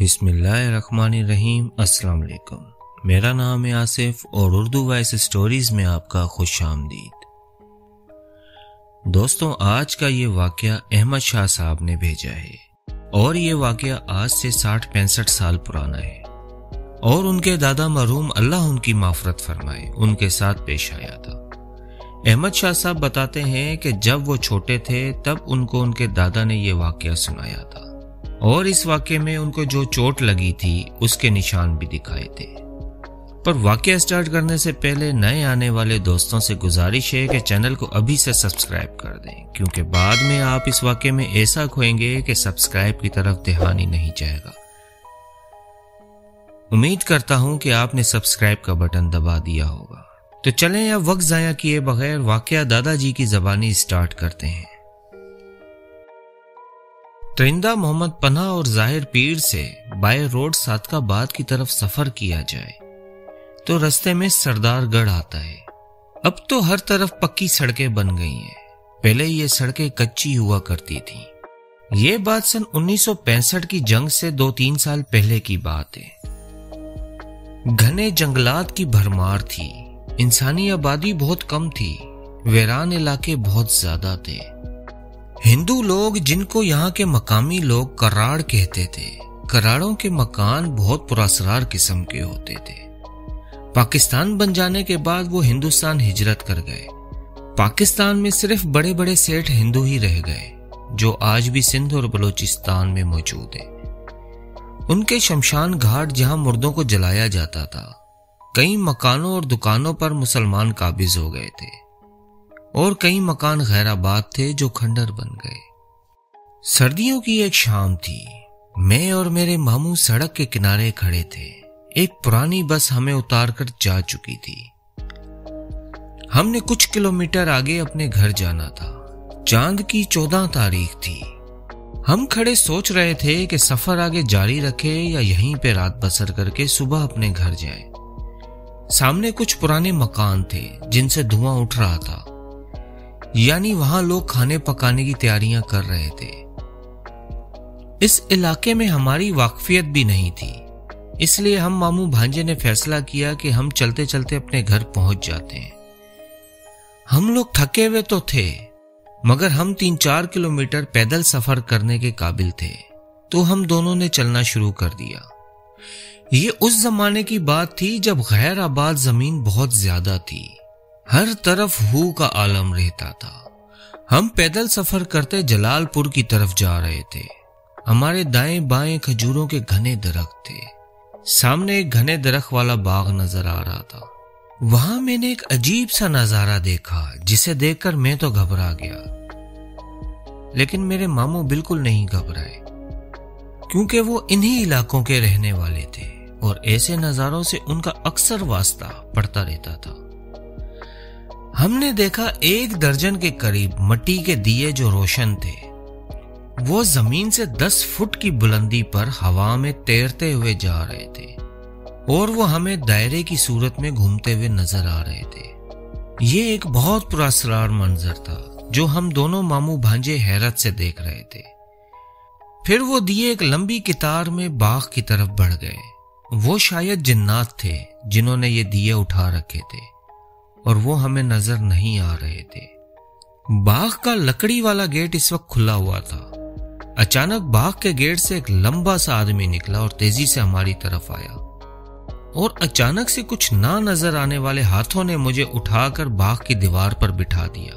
بسم اللہ الرحمن الرحیم۔ السلام علیکم، میرا نام ہے آصف اور اردو وائس سٹوریز میں آپ کا خوش آمدید۔ دوستوں، آج کا یہ واقعہ احمد شاہ صاحب نے بھیجا ہے اور یہ واقعہ آج سے 60-65 سال پرانا ہے اور ان کے دادا مرحوم اللہ ان کی مغفرت فرمائے ان کے ساتھ پیش آیا تھا۔ احمد شاہ صاحب بتاتے ہیں کہ جب وہ چھوٹے تھے تب ان کو ان کے دادا نے یہ واقعہ سنایا تھا اور اس واقعے میں ان کو جو چوٹ لگی تھی اس کے نشان بھی دکھائے تھے۔ پر واقعہ سٹارٹ کرنے سے پہلے نئے آنے والے دوستوں سے گزارش ہے کہ چینل کو ابھی سے سبسکرائب کر دیں، کیونکہ بعد میں آپ اس واقعے میں ایسا کھوئیں گے کہ سبسکرائب کی طرف دھیان ہی نہیں جائے گا۔ امید کرتا ہوں کہ آپ نے سبسکرائب کا بٹن دبا دیا ہوگا۔ تو چلیں اب وقت ضائع کیے بغیر واقعہ دادا جی کی زبانی سٹارٹ کرتے ہیں۔ ترندہ محمد پناہ اور ظاہر پیر سے بائی روڈ صادق آباد کی طرف سفر کیا جائے تو رستے میں سردار گڑھ آتا ہے۔ اب تو ہر طرف پکی سڑکیں بن گئی ہیں، پہلے یہ سڑکیں کچی ہوا کرتی تھیں۔ یہ بات سن 1965 کی جنگ سے 2-3 سال پہلے کی بات ہے۔ گھنے جنگلات کی بھرمار تھی، انسانی آبادی بہت کم تھی، ویران علاقے بہت زیادہ تھے۔ ہندو لوگ، جن کو یہاں کے مقامی لوگ کراڑ کہتے تھے، کراڑوں کے مکان بہت پراسرار قسم کے ہوتے تھے۔ پاکستان بن جانے کے بعد وہ ہندوستان ہجرت کر گئے۔ پاکستان میں صرف بڑے بڑے سیٹھ ہندو ہی رہ گئے، جو آج بھی سندھ اور بلوچستان میں موجود ہیں۔ ان کے شمشان گھاٹ جہاں مردوں کو جلایا جاتا تھا، کئی مکانوں اور دکانوں پر مسلمان قابض ہو گئے تھے اور کئی مکان غیر آباد تھے جو کھنڈر بن گئے۔ سردیوں کی ایک شام تھی، میں اور میرے ماموں سڑک کے کنارے کھڑے تھے۔ ایک پرانی بس ہمیں اتار کر جا چکی تھی۔ ہم نے کچھ کلومیٹر آگے اپنے گھر جانا تھا۔ چاند کی 14 تاریخ تھی۔ ہم کھڑے سوچ رہے تھے کہ سفر آگے جاری رکھے یا یہیں پہ رات بسر کر کے صبح اپنے گھر جائیں۔ سامنے کچھ پرانے مکان تھے جن سے دھواں اٹھ رہا تھا، یعنی وہاں لوگ کھانے پکانے کی تیاریاں کر رہے تھے۔ اس علاقے میں ہماری واقفیت بھی نہیں تھی، اس لیے ہم ماموں بھانجے نے فیصلہ کیا کہ ہم چلتے چلتے اپنے گھر پہنچ جاتے ہیں۔ ہم لوگ تھکے ہوئے تو تھے، مگر ہم 3-4 کلومیٹر پیدل سفر کرنے کے قابل تھے، تو ہم دونوں نے چلنا شروع کر دیا۔ یہ اس زمانے کی بات تھی جب غیر آباد زمین بہت زیادہ تھی، ہر طرف ہو کا عالم رہتا تھا۔ ہم پیدل سفر کرتے جلال پور کی طرف جا رہے تھے۔ ہمارے دائیں بائیں کھجوروں کے گھنے درخت تھے۔ سامنے ایک گھنے درخت والا باغ نظر آ رہا تھا۔ وہاں میں نے ایک عجیب سا نظارہ دیکھا جسے دیکھ کر میں تو گھبرا گیا، لیکن میرے ماموں بالکل نہیں گھبرائے، کیونکہ وہ انہی علاقوں کے رہنے والے تھے اور ایسے نظاروں سے ان کا اکثر واسطہ پڑتا رہتا تھا۔ ہم نے دیکھا 1 درجن کے قریب مٹی کے دیے جو روشن تھے، وہ زمین سے 10 فٹ کی بلندی پر ہوا میں تیرتے ہوئے جا رہے تھے اور وہ ہمیں دائرے کی صورت میں گھومتے ہوئے نظر آ رہے تھے۔ یہ ایک بہت پراسرار منظر تھا جو ہم دونوں ماموں بھانجے حیرت سے دیکھ رہے تھے۔ پھر وہ دیے ایک لمبی قطار میں باغ کی طرف بڑھ گئے۔ وہ شاید جنات تھے جنہوں نے یہ دیے اٹھا رکھے تھے اور وہ ہمیں نظر نہیں آ رہے تھے۔ باغ کا لکڑی والا گیٹ اس وقت کھلا ہوا تھا۔ اچانک باغ کے گیٹ سے ایک لمبا سا آدمی نکلا اور تیزی سے ہماری طرف آیا، اور اچانک سے کچھ نہ نظر آنے والے ہاتھوں نے مجھے اٹھا کر باغ کی دیوار پر بٹھا دیا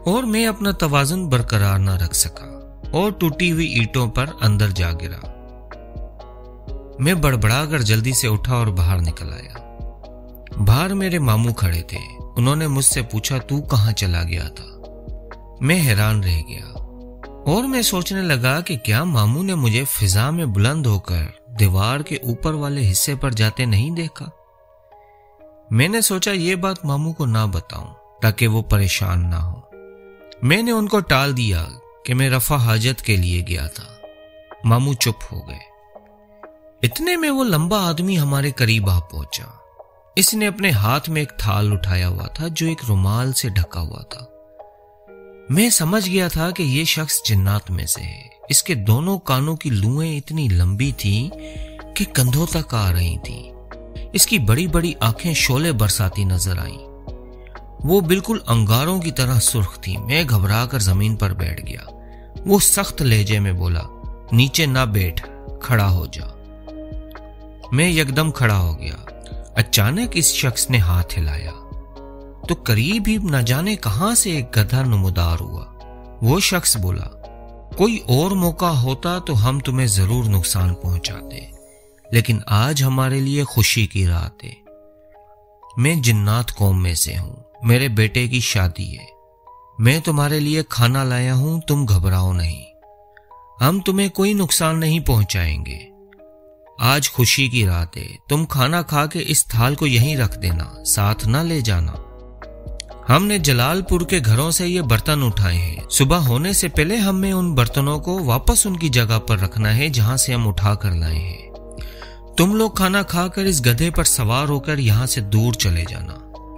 اور میں اپنا توازن برقرار نہ رکھ سکا اور ٹوٹی ہوئی اینٹوں پر اندر جا گرا۔ میں بڑبڑا کر جلدی سے اٹھا اور باہر نکل آیا۔ باہر میرے ماموں کھڑے تھے۔ انہوں نے مجھ سے پوچھا، تو کہاں چلا گیا تھا؟ میں حیران رہ گیا اور میں سوچنے لگا کہ کیا ماموں نے مجھے فضا میں بلند ہو کر دیوار کے اوپر والے حصے پر جاتے نہیں دیکھا؟ میں نے سوچا یہ بات ماموں کو نہ بتاؤں تاکہ وہ پریشان نہ ہو۔ میں نے ان کو ٹال دیا کہ میں رفع حاجت کے لیے گیا تھا۔ ماموں چپ ہو گئے۔ اتنے میں وہ لمبا آدمی ہمارے قریب آ پہنچا۔ اس نے اپنے ہاتھ میں ایک تھال اٹھایا ہوا تھا جو ایک رومال سے ڈھکا ہوا تھا۔ میں سمجھ گیا تھا کہ یہ شخص جنات میں سے ہے۔ اس کے دونوں کانوں کی لوئیں اتنی لمبی تھیں کہ کندھوں تک آ رہی تھیں۔ اس کی بڑی بڑی آنکھیں شعلے برساتی نظر آئیں۔ وہ بالکل انگاروں کی طرح سرخ تھی۔ میں گھبرا کر زمین پر بیٹھ گیا۔ وہ سخت لہجے میں بولا، نیچے نہ بیٹھ، کھڑا ہو جا۔ میں یکدم کھڑا ہو گیا۔ اچانک اس شخص نے ہاتھ ہلایا تو قریب ہی نہ جانے کہاں سے ایک گدھا نمودار ہوا۔ وہ شخص بولا، کوئی اور موقع ہوتا تو ہم تمہیں ضرور نقصان پہنچاتے، لیکن آج ہمارے لیے خوشی کی رات ہے۔ میں جنات قوم میں سے ہوں، میرے بیٹے کی شادی ہے، میں تمہارے لیے کھانا لایا ہوں، تم گھبراؤ نہیں، ہم تمہیں کوئی نقصان نہیں پہنچائیں گے۔ آج خوشی کی رات ہے، تم کھانا کھا کے اس تھال کو یہیں رکھ دینا، ساتھ نہ لے جانا۔ ہم نے جلال پور کے گھروں سے یہ برتن اٹھائے ہیں، صبح ہونے سے پہلے ہمیں ان برتنوں کو واپس ان کی جگہ پر رکھنا ہے جہاں سے ہم اٹھا کر لائے ہیں۔ تم لوگ کھانا کھا کر اس گدھے پر سوار ہو کر یہاں سے دور چلے جانا،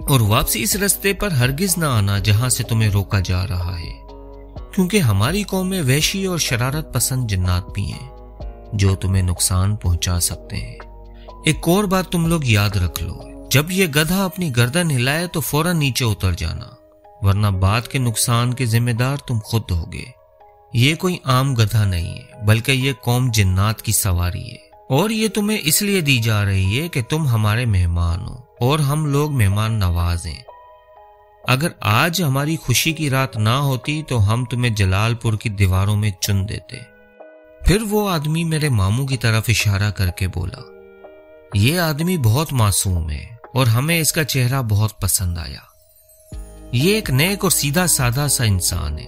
اور واپسی اس رستے پر ہرگز نہ آنا جہاں سے تمہیں روکا جا رہا ہے، کیونکہ ہماری قوم میں وحشی اور شرارت پسند جنات بھی ہیں جو تمہیں نقصان پہنچا سکتے ہیں۔ ایک اور بات تم لوگ یاد رکھ لو، جب یہ گدھا اپنی گردن ہلائے تو فوراً نیچے اتر جانا، ورنہ بعد کے نقصان کے ذمہ دار تم خود ہوگے۔ یہ کوئی عام گدھا نہیں ہے، بلکہ یہ قوم جنات کی سواری ہے، اور یہ تمہیں اس لیے دی جا رہی ہے کہ تم ہمارے مہمان ہو، اور ہم لوگ مہمان نواز ہیں۔ اگر آج ہماری خوشی کی رات نہ ہوتی تو ہم تمہیں جلال پور کی دیواروں میں چن دیتے۔ پھر وہ آدمی میرے ماموں کی طرف اشارہ کر کے بولا، یہ آدمی بہت معصوم ہے اور ہمیں اس کا چہرہ بہت پسند آیا۔ یہ ایک نیک اور سیدھا سادہ سا انسان ہے۔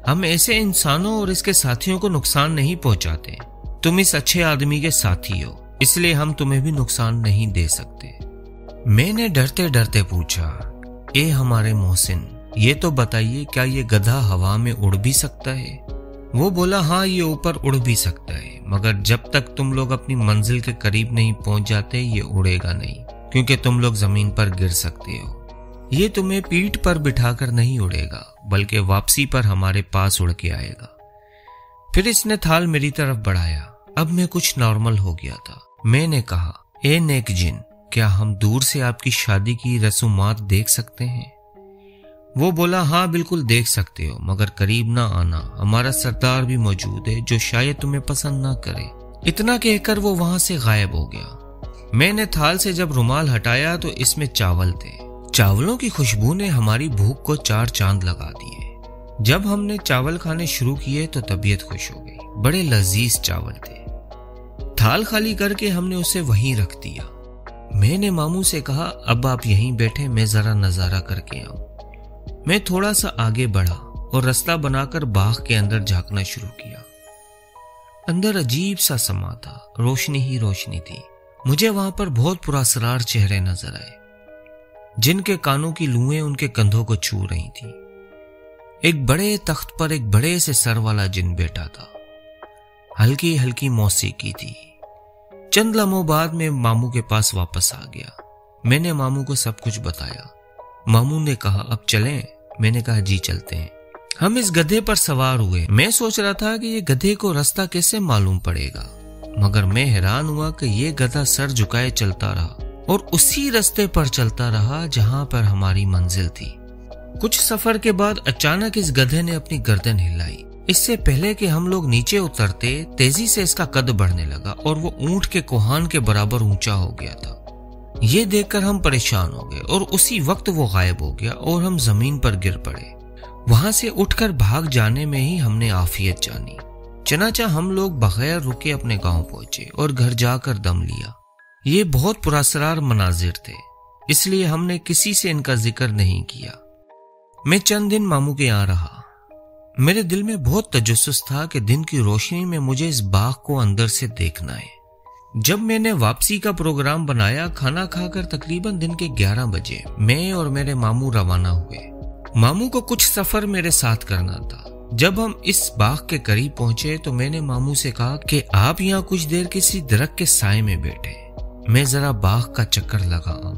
ہم ایسے انسانوں اور اس کے ساتھیوں کو نقصان نہیں پہنچاتے۔ تم اس اچھے آدمی کے ساتھی ہو، اس لیے ہم تمہیں بھی نقصان نہیں دے سکتے۔ میں نے ڈرتے ڈرتے پوچھا، اے ہمارے محسن، یہ تو بتائیے کیا یہ گدھا ہوا میں اڑ بھی سکتا ہے؟ وہ بولا، ہاں یہ اوپر اڑ بھی سکتا ہے، مگر جب تک تم لوگ اپنی منزل کے قریب نہیں پہنچ جاتے یہ اڑے گا نہیں، کیونکہ تم لوگ زمین پر گر سکتے ہو۔ یہ تمہیں پیٹھ پر بٹھا کر نہیں اڑے گا، بلکہ واپسی پر ہمارے پاس اڑ کے آئے گا۔ پھر اس نے تھال میری طرف بڑھایا۔ اب میں کچھ نارمل ہو گیا تھا۔ میں نے کہا، اے نیک جن، کیا ہم دور سے آپ کی شادی کی رسومات دیکھ سکتے ہیں؟ وہ بولا، ہاں بالکل دیکھ سکتے ہو، مگر قریب نہ آنا، ہمارا سردار بھی موجود ہے جو شاید تمہیں پسند نہ کرے۔ اتنا کہہ کر وہ وہاں سے غائب ہو گیا۔ میں نے تھال سے جب رومال ہٹایا تو اس میں چاول تھے۔ چاولوں کی خوشبو نے ہماری بھوک کو 4 چاند لگا دیے۔ جب ہم نے چاول کھانے شروع کیے تو طبیعت خوش ہو گئی، بڑے لذیذ چاول تھے۔ تھال خالی کر کے ہم نے اسے وہیں رکھ دیا۔ میں نے ماموں سے کہا، اب آپ یہیں بیٹھے، میں ذرا نظارہ کر کے آؤں۔ میں تھوڑا سا آگے بڑھا اور رستہ بنا کر باغ کے اندر جھانکنا شروع کیا۔ اندر عجیب سا سما تھا، روشنی ہی روشنی تھی۔ مجھے وہاں پر بہت پراسرار چہرے نظر آئے، جن کے کانوں کی لوئیں ان کے کندھوں کو چھو رہی تھیں۔ ایک بڑے تخت پر ایک بڑے سے سر والا جن بیٹھا تھا، ہلکی ہلکی موسیقی تھی۔ چند لمحوں بعد میں ماموں کے پاس واپس آ گیا۔ میں نے ماموں کو سب کچھ بتایا۔ ماموں نے کہا، اب چلیں؟ میں نے کہا، جی چلتے ہیں۔ ہم اس گدھے پر سوار ہوئے۔ میں سوچ رہا تھا کہ یہ گدھے کو رستہ کیسے معلوم پڑے گا، مگر میں حیران ہوا کہ یہ گدھا سر جھکائے چلتا رہا اور اسی رستے پر چلتا رہا جہاں پر ہماری منزل تھی۔ کچھ سفر کے بعد اچانک اس گدھے نے اپنی گردن ہلائی۔ اس سے پہلے کہ ہم لوگ نیچے اترتے، تیزی سے اس کا قد بڑھنے لگا اور وہ اونٹ کے کوہان کے برابر اونچا ہو گیا تھا۔ یہ دیکھ کر ہم پریشان ہو گئے اور اسی وقت وہ غائب ہو گیا اور ہم زمین پر گر پڑے۔ وہاں سے اٹھ کر بھاگ جانے میں ہی ہم نے عافیت جانی۔ چنانچہ ہم لوگ بغیر رکے اپنے گاؤں پہنچے اور گھر جا کر دم لیا۔ یہ بہت پراسرار مناظر تھے، اس لیے ہم نے کسی سے ان کا ذکر نہیں کیا۔ میں چند دن ماموں کے یہاں رہا۔ میرے دل میں بہت تجسس تھا کہ دن کی روشنی میں مجھے اس باغ کو اندر سے دیکھنا ہے۔ جب میں نے واپسی کا پروگرام بنایا، کھانا کھا کر تقریباً دن کے 11 بجے میں اور میرے ماموں روانہ ہوئے۔ ماموں کو کچھ سفر میرے ساتھ کرنا تھا۔ جب ہم اس باغ کے قریب پہنچے تو میں نے ماموں سے کہا کہ آپ یہاں کچھ دیر کسی درخت کے سائے میں بیٹھے، میں ذرا باغ کا چکر لگا آؤں۔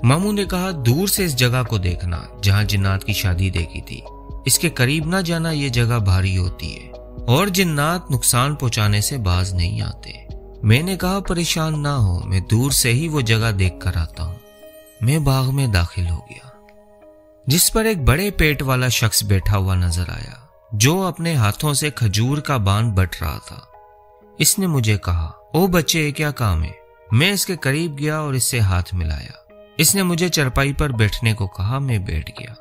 ماموں نے کہا، دور سے اس جگہ کو دیکھنا جہاں جنات کی شادی دیکھی تھی، اس کے قریب نہ جانا، یہ جگہ بھاری ہوتی ہے اور جنات نقصان پہنچانے سے باز نہیں آتے۔ میں نے کہا پریشان نہ ہو، میں دور سے ہی وہ جگہ دیکھ کر آتا ہوں۔ میں باغ میں داخل ہو گیا جس پر ایک بڑے پیٹ والا شخص بیٹھا ہوا نظر آیا جو اپنے ہاتھوں سے کھجور کا بان بٹ رہا تھا۔ اس نے مجھے کہا، او بچے کیا کام ہے؟ میں اس کے قریب گیا اور اس سے ہاتھ ملایا۔ اس نے مجھے چرپائی پر بیٹھنے کو کہا، میں بیٹھ گیا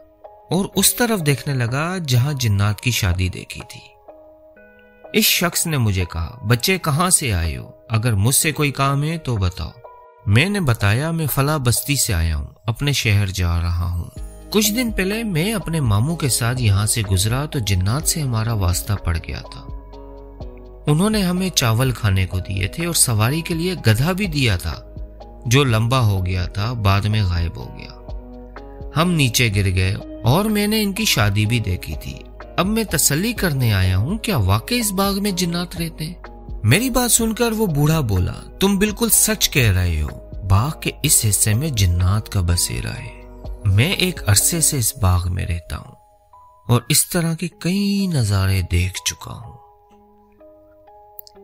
اور اس طرف دیکھنے لگا جہاں جنات کی شادی دیکھی تھی۔ اس شخص نے مجھے کہا، بچے کہاں سے آئے ہو؟ اگر مجھ سے کوئی کام ہے تو بتاؤ۔ میں نے بتایا، میں فلاں بستی سے آیا ہوں، اپنے شہر جا رہا ہوں۔ کچھ دن پہلے میں اپنے ماموں کے ساتھ یہاں سے گزرا تو جنات سے ہمارا واسطہ پڑ گیا تھا۔ انہوں نے ہمیں چاول کھانے کو دیے تھے اور سواری کے لیے گدھا بھی دیا تھا جو لمبا ہو گیا تھا، بعد میں غائب ہو گیا۔ ہم نیچے گر گئے اور میں نے ان کی شادی بھی دیکھی تھی۔ اب میں تسلی کرنے آیا ہوں، کیا واقعی اس باغ میں جنات رہتے ہیں؟ میری بات سن کر وہ بوڑھا بولا، تم بالکل سچ کہہ رہے ہو، باغ کے اس حصے میں جنات کا بسیرا ہے۔ میں ایک عرصے سے اس باغ میں رہتا ہوں اور اس طرح کے کئی نظارے دیکھ چکا ہوں۔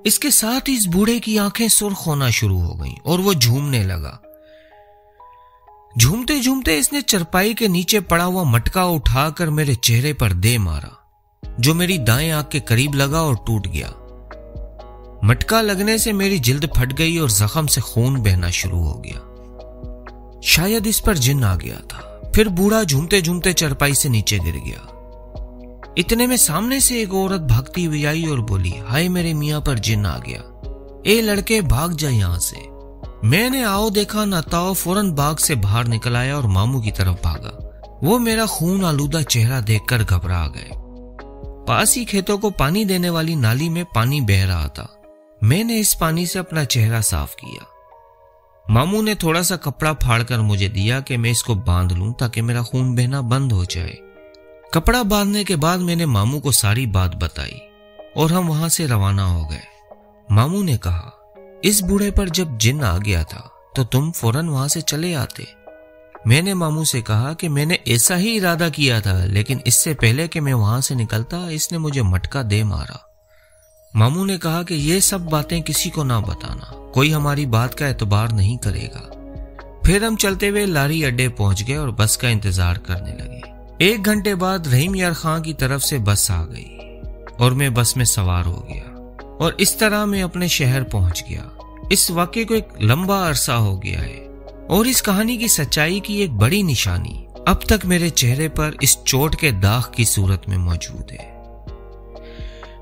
اس کے ساتھ اس بوڑھے کی آنکھیں سرخ ہونا شروع ہو گئیں اور وہ جھومنے لگا۔ جھومتے جھومتے اس نے چرپائی کے نیچے پڑا ہوا مٹکا اٹھا کر میرے چہرے پر دے مارا جو میری دائیں آنکھ کے قریب لگا اور ٹوٹ گیا۔ مٹکا لگنے سے میری جلد پھٹ گئی اور زخم سے خون بہنا شروع ہو گیا۔ شاید اس پر جن آ گیا تھا۔ پھر بوڑھا جھومتے جھومتے چرپائی سے نیچے گر گیا۔ اتنے میں سامنے سے ایک عورت بھاگتی ہوئی آئی اور بولی، ہائے میرے میاں پر جن آ گیا، اے لڑکے بھاگ جا یہاں سے۔ میں نے آؤ دیکھا نہ تاؤ فوراً باغ سے باہر نکل آیا اور ماموں کی طرف بھاگا۔ وہ میرا خون آلودہ چہرہ دیکھ کر گھبرا گئے۔ پاس ہی کھیتوں کو پانی دینے والی نالی میں پانی بہہ رہا تھا۔ میں نے اس پانی سے اپنا چہرہ صاف کیا۔ ماموں نے تھوڑا سا کپڑا پھاڑ کر مجھے دیا کہ میں اس کو باندھ لوں تاکہ میرا خون بہنا بند ہو جائے۔ کپڑا باندھنے کے بعد میں نے ماموں کو ساری بات بتائی اور ہم وہاں سے روانہ ہو گئے۔ ماموں نے کہا، اس بوڑھے پر جب جن آ گیا تھا تو تم فوراً وہاں سے چلے آتے۔ میں نے ماموں سے کہا کہ میں نے ایسا ہی ارادہ کیا تھا، لیکن اس سے پہلے کہ میں وہاں سے نکلتا اس نے مجھے مٹکا دے مارا۔ ماموں نے کہا کہ یہ سب باتیں کسی کو نہ بتانا، کوئی ہماری بات کا اعتبار نہیں کرے گا۔ پھر ہم چلتے ہوئے لاری اڈے پہنچ گئے اور بس کا انتظار کرنے لگے۔ 1 گھنٹے بعد رحیم یار خان کی طرف سے بس آ گئی اور میں بس میں سوار ہو گیا اور اس طرح میں اپنے شہر پہنچ گیا۔ اس واقعے کو ایک لمبا عرصہ ہو گیا ہے اور اس کہانی کی سچائی کی ایک بڑی نشانی اب تک میرے چہرے پر اس چوٹ کے داغ کی صورت میں موجود ہے۔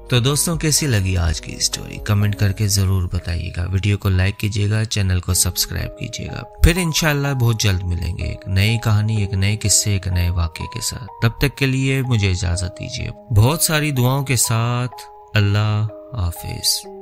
تو دوستوں، کیسی لگی آج کی اسٹوری؟ کمنٹ کر کے ضرور بتائیے گا۔ ویڈیو کو لائک کیجیے گا، چینل کو سبسکرائب کیجیے گا۔ پھر انشاءاللہ بہت جلد ملیں گے ایک نئی کہانی، ایک نئے قصے، ایک نئے واقعے کے ساتھ۔ تب تک کے لیے مجھے اجازت دیجیے، بہت ساری دعاؤں کے ساتھ۔ اللہ حافظ۔